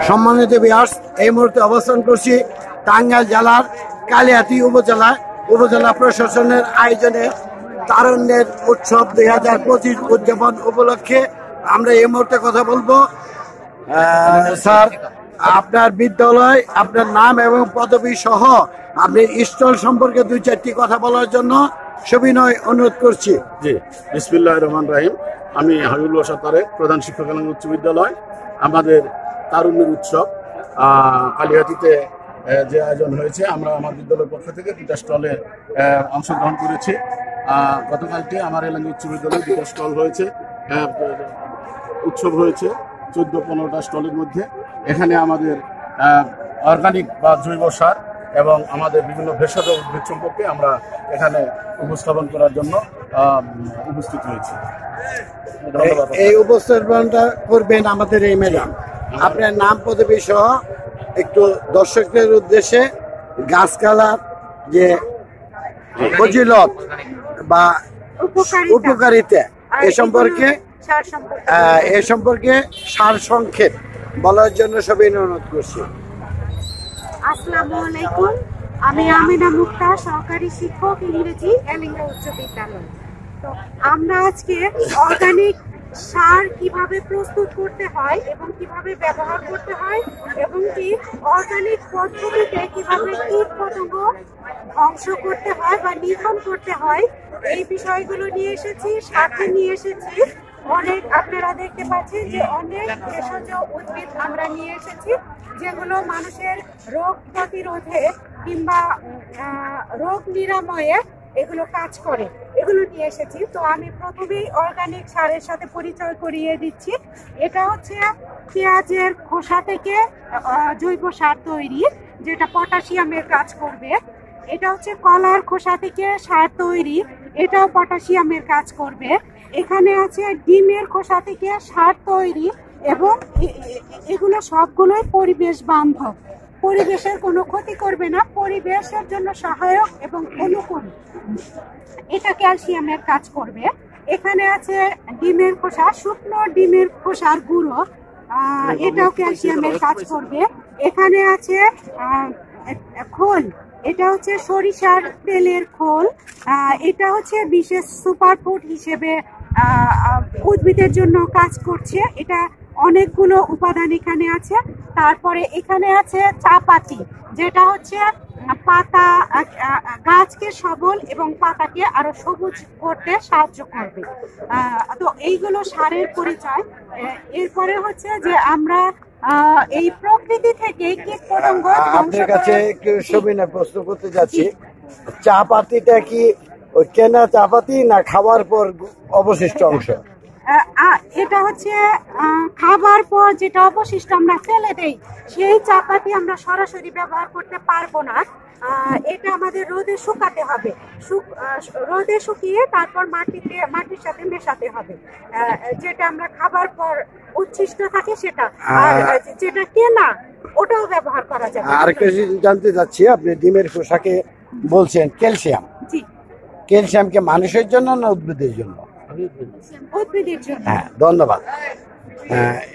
সম্মানিত ভিউয়ার্স, এই মুহূর্তে অবস্থান করছি টাঙ্গাইল জেলার কালিহাতী উপজেলা প্রশাসনের আয়োজনে তারুণ্যের উৎসব 2025 উদযাপন উপলক্ষে আমরা এই মুহূর্তে কথা বলবো। স্যার, আপনার বিদ্যালয়, আপনার নাম এবং পদবি সহ আপনি স্টল সম্পর্কে 2-4টি কথা বলার জন্য সবিনয় অনুরোধ করছি। জি, বিসমিল্লাহির রহমানির রহিম। আমি হাবিবুল বাশার তারেক, প্রধান শিক্ষক এলাকা উচ্চ বিদ্যালয়। আমাদের তারুণ্যের উৎসব কালিহাতীতে যে আয়োজন হয়েছে, আমরা আমার বিদ্যালয়ের পক্ষ থেকে 2টা স্টলে অংশগ্রহণ করেছি। গতকালকে আমার এলাকা উচ্চ বিদ্যালয়ে 2টা স্টল হয়েছে, উৎসব হয়েছে 14-15টা স্টলের মধ্যে। এখানে আমাদের অর্গানিক বা জৈব সার এবং আমাদের বিভিন্ন ভেষজ উদ্ভিদ সম্পর্কে আমরা এখানে উপস্থাপন করার জন্য উপস্থিত হয়েছি। এই উপস্থাপনটা করবেন আমাদের এই ম্যাডাম। আপনার নাম পদবি সহ একটু দর্শকদের উদ্দেশ্যে গাছপালার যে ফজিলত বা উপকারিতা এ সম্পর্কে সার সংক্ষেপ বলার জন্য সবাই অনুরোধ করছি। আসসালামু আলাইকুম, আমি আমিনা মুক্তা, সহকারী শিক্ষক ইংরেজি এলিঙ্গা উচ্চ বিদ্যালয়। তো আমরা আজকে অর্গানিক সার কিভাবে প্রস্তুত করতে হয় এবং কিভাবে ব্যবহার করতে হয় এবং কি অর্গানিক পদ্ধতিতে কিভাবে কীট পতঙ্গ ধ্বংস করতে হয় বা নিধন করতে হয়, এই বিষয়গুলো নিয়ে এসেছি। সাথে নিয়ে এসেছি অনেক, আপনারা দেখতে পাচ্ছেন যে অনেক ভেষজ উদ্ভিদ আমরা নিয়ে এসেছি, যেগুলো মানুষের রোগ প্রতিরোধে কিংবা রোগ নিরাময়ে এগুলো কাজ করে, এগুলো নিয়ে এসেছি। তো আমি প্রথমেই অর্গানিক সারের সাথে পরিচয় করিয়ে দিচ্ছি। এটা হচ্ছে পেঁয়াজের খোসা থেকে জৈব সার তৈরি, যেটা পটাশিয়ামের কাজ করবে। এটা হচ্ছে কলার খোসা থেকে সার তৈরি, এটাও পটাশিয়ামের কাজ করবে। এখানে আছে ডিমের খোসা থেকে সার তৈরি এবং এগুলো সবগুলোই পরিবেশ বান্ধব, পরিবেশের কোনো ক্ষতি করবে না, পরিবেশের জন্য সহায়ক এবং অনুকূল। এটা ক্যালসিয়ামের কাজ করবে। এখানে আছে ডিমের খোসা, শুকনো ডিমের খোসার গুঁড়ো, এটাও ক্যালসিয়ামের কাজ করবে। এখানে আছে খোল, এটা হচ্ছে সরিষার তেলের খোল, এটা হচ্ছে বিশেষ সুপারফুড হিসেবে উদ্ভিদের জন্য কাজ করছে। এটা অনেকগুলো উপাদান এখানে আছে। তারপরে এখানে আছে চা পাতি, যেটা হচ্ছে পাতা গাছকে সবল এবং পাতাকে আরো সবুজ করতে সাহায্য করবে। তো এইগুলো সারের পরিচয়। এরপরে হচ্ছে যে আমরা এই প্রকৃতি থেকে কীট পতঙ্গ। আপনার কাছে একটু সবিনয় প্রশ্ন করতে যাচ্ছি, চা পাতিটা কি ওই কেনা চা পাতি না খাওয়ার পর অবশিষ্ট অংশ? এটা হচ্ছে খাবার পর যেটা অবশিষ্ট আমরা ফেলে দেই, সেই চা পাতি আমরা সরাসরি ব্যবহার করতে পারবো না। এটা আমাদের রোদে শুকাতে হবে, রোদে শুকিয়ে তারপর মাটির সাথে মেশাতে হবে। যেটা আমরা খাবার পর উচ্ছিষ্ট থাকে সেটা, আর যেটা কেনা ওটাও ব্যবহার করা যাবে। আর কিছু জানতে চাচ্ছি, আপনি ডিমের খোসাকে বলছেন ক্যালসিয়াম, জি, ক্যালসিয়াম কি মানুষের জন্য না উদ্ভিদের জন্য? উদ্ভিদের জন্য। হ্যাঁ, ধন্যবাদ।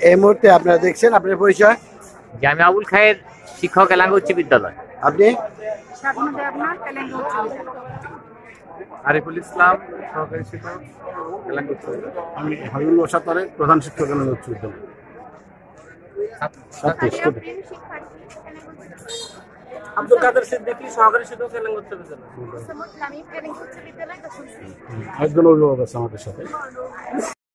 এই মুহূর্তে আপনারা দেখছেন, আপনার পরিচয়? আমি আবুল খায়ের, শিক্ষক এলাকা উচ্চ বিদ্যালয়। আপনি? আরিফুল ইসলাম, সহকারী শিক্ষক এলাকা উচ্চ বিদ্যালয়। আমি হাবিবুল বাশার তারেক, প্রধান শিক্ষক এলাকা উচ্চ বিদ্যালয়। আব্দুল কাদের সিদ্দিকী, সহকারী শিক্ষক এলাকা উচ্চ বিদ্যালয়। একজন অভিভাবক আছে আমাদের সাথে।